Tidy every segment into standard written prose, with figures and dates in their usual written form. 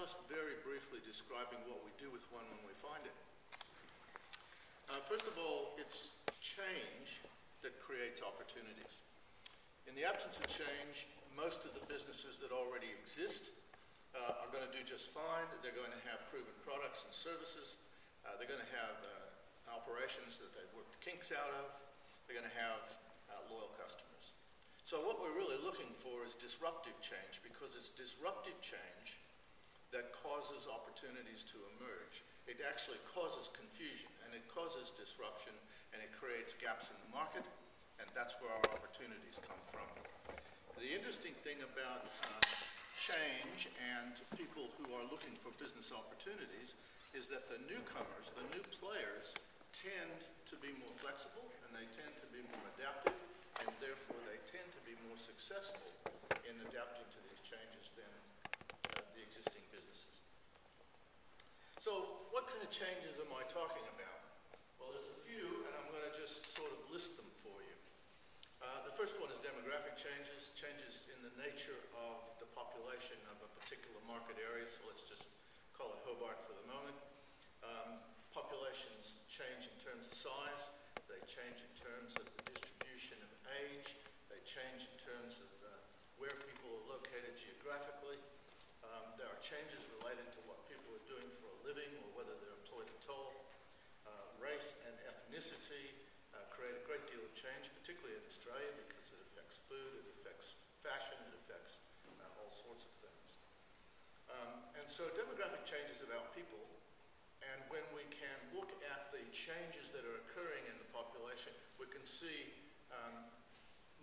just very briefly describing what we do with one when we find it. First of all, it's change that creates opportunities. In the absence of change, most of the businesses that already exist are going to do just fine. They're going to have proven products and services. They're going to have operations that they've worked the kinks out of. They're going to have loyal customers. So what we're really looking for is disruptive change, because it's disruptive change that causes opportunities to emerge. It actually causes confusion, and it causes disruption, and it creates gaps in the market, and that's where our opportunities come from. The interesting thing about change and people who are looking for business opportunities is that the newcomers, the new players, tend to be more flexible, and they tend to be more adaptive, and therefore they tend to be more successful in adapting to these changes than the existing businesses. So what kind of changes am I talking about? Well, there's a few, and I'm going to just sort of list them for you. The first one is demographic changes, changes in the nature of the population of a particular market area. So let's just call it Hobart for the moment. Populations change in terms of size. They change in terms of the distribution of age. They change in terms of where people are located geographically. There are changes related to what people are doing for a living or whether they're employed at all. Race and ethnicity create a great deal of change, particularly in Australia, because it affects food, it affects fashion, it affects all sorts of things. And so demographic change is about people, and when we can look at the changes that are occurring in the population, we can see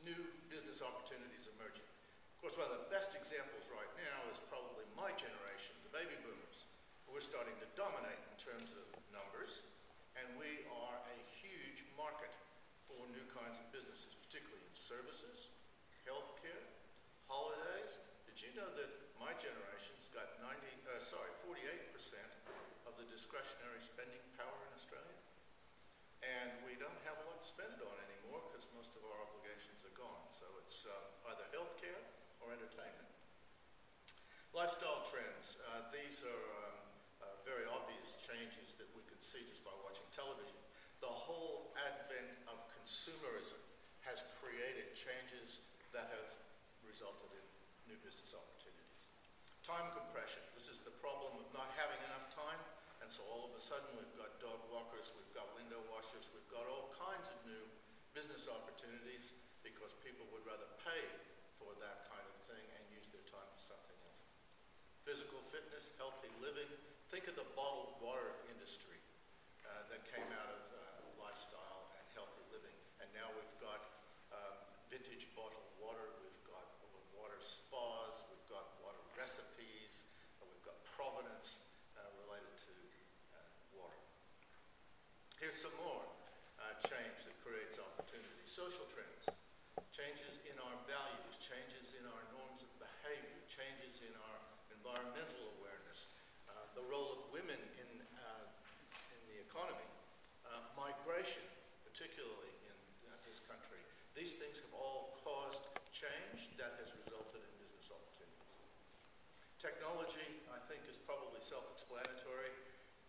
new business opportunities emerging. Of course, one of the best examples right now is probably my generation, the baby boomers. We're starting to dominate in terms of numbers, and we are a huge market for new kinds of businesses, particularly in services, healthcare, holidays. Did you know that my generation's got 48% of the discretionary spending power in Australia? And we don't have a lot to spend it on anymore because most of our obligations are gone. So it's either healthcare or entertainment. Lifestyle trends. These are very obvious changes that we could see just by watching television. The whole advent of consumerism has created changes that have resulted in new business opportunities. Time compression. This is the problem of not having enough time, and so all of a sudden we've got dog walkers, we've got window washers, we've got all kinds of new business opportunities because people would rather pay for that kind of thing and use their time for something else. Physical fitness, healthy living. Think of the bottled water industry that came out of lifestyle and healthy living, and now we've got vintage bottled water, we've got water spas, we've got water recipes, we've got provenance related to water. Here's some more change that creates opportunities. Social trends, changes in our values, changes in our norms of behavior, changes in our environmental awareness, the role of women in the economy, migration, particularly in this country. These things have all caused change that has resulted in business opportunities. Technology, I think, is probably self-explanatory.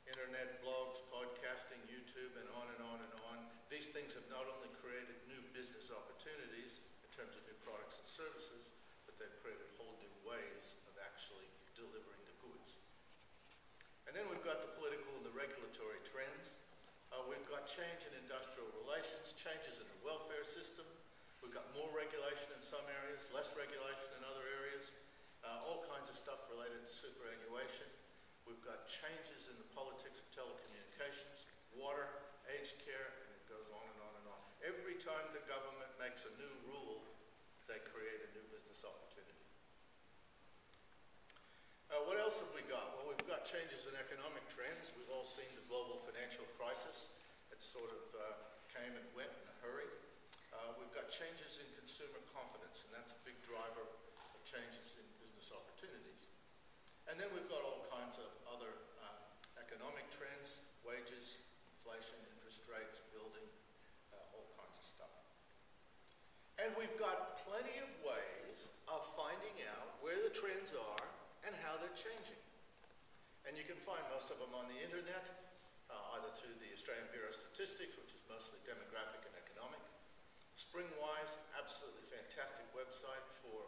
Internet, blogs, podcasting, YouTube, and on and on and on. These things have not only created new business opportunities in terms of new products and services, but they've created whole new ways of actually delivering the goods. And then we've got the political and the regulatory trends. We've got change in industrial relations, changes in the welfare system. We've got more regulation in some areas, less regulation in other areas, all kinds of stuff related to superannuation. We've got changes in the politics of telecommunications, water, aged care, and it goes on and on and on. Every time the government makes a new rule, they create a new business opportunity. What else have we got? Well, we've got changes in economic trends. We've all seen the global financial crisis. It sort of came and went in a hurry. We've got changes in consumer confidence, and that's a big driver of changes in business opportunities. And then we've got all kinds of other economic trends, wages, inflation, interest rates, building, all kinds of stuff. And we've got plenty of ways of finding out where the trends are and how they're changing. And you can find most of them on the internet, either through the Australian Bureau of Statistics, which is mostly demographic and economic. Springwise, absolutely fantastic website for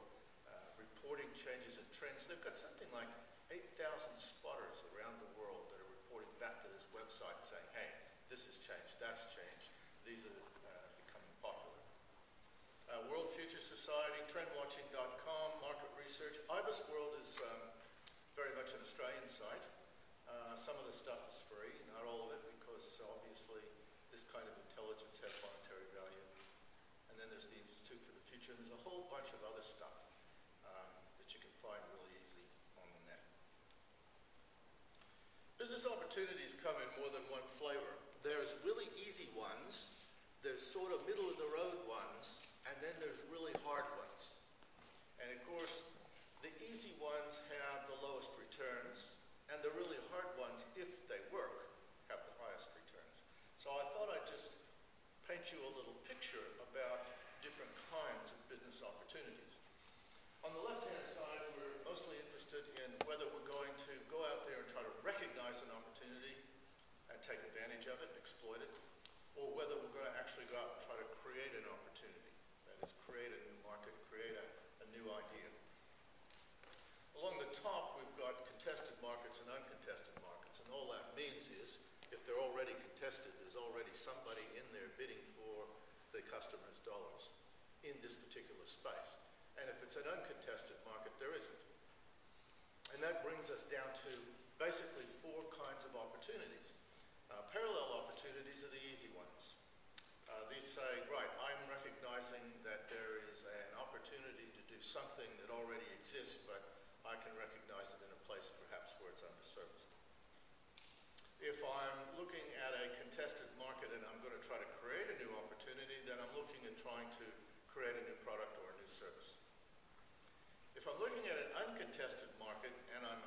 reporting changes and trends. They've got something like 8,000 spotters around the world that are reporting back to this website saying, hey, this has changed, that's changed. These are becoming popular. World Future Society, trendwatching.com, market research. IBIS World is very much an Australian site. Some of the stuff is free, not all of it, because obviously this kind of intelligence has monetary value. And then there's the Institute for the Future, and there's a whole bunch of other stuff that you can find really easy on the net. Business opportunities come in more than one flavor. There's really easy ones, there's sort of middle-of-the-road ones, and then there's really hard ones. And of course, the easy ones have the lowest returns, and the really hard ones, if they work, have the highest returns. So I thought I'd just paint you a little picture about different kinds of business opportunities. On the left-hand side, we're mostly interested in whether we're going to go out there and try to recognize an opportunity and take advantage of it, exploit it, or whether we're going to actually go out and try to create an opportunity. That is, create a new market, create a new idea. Along the top, we've got contested markets and uncontested markets, and all that means is, if they're already contested, there's already somebody in there bidding for the customer's dollars in this particular space. And if it's an uncontested market, there isn't. And that brings us down to basically four kinds of opportunities. Parallel opportunities are the easy ones. These say, right, I'm recognizing that there is an opportunity to do something that already exists, but I can recognize it in a place perhaps where it's underserviced. If I'm looking at a contested market and I'm going to try to create a new opportunity, then I'm looking at trying to create a new product or a new service. If I'm looking at an uncontested market and I'm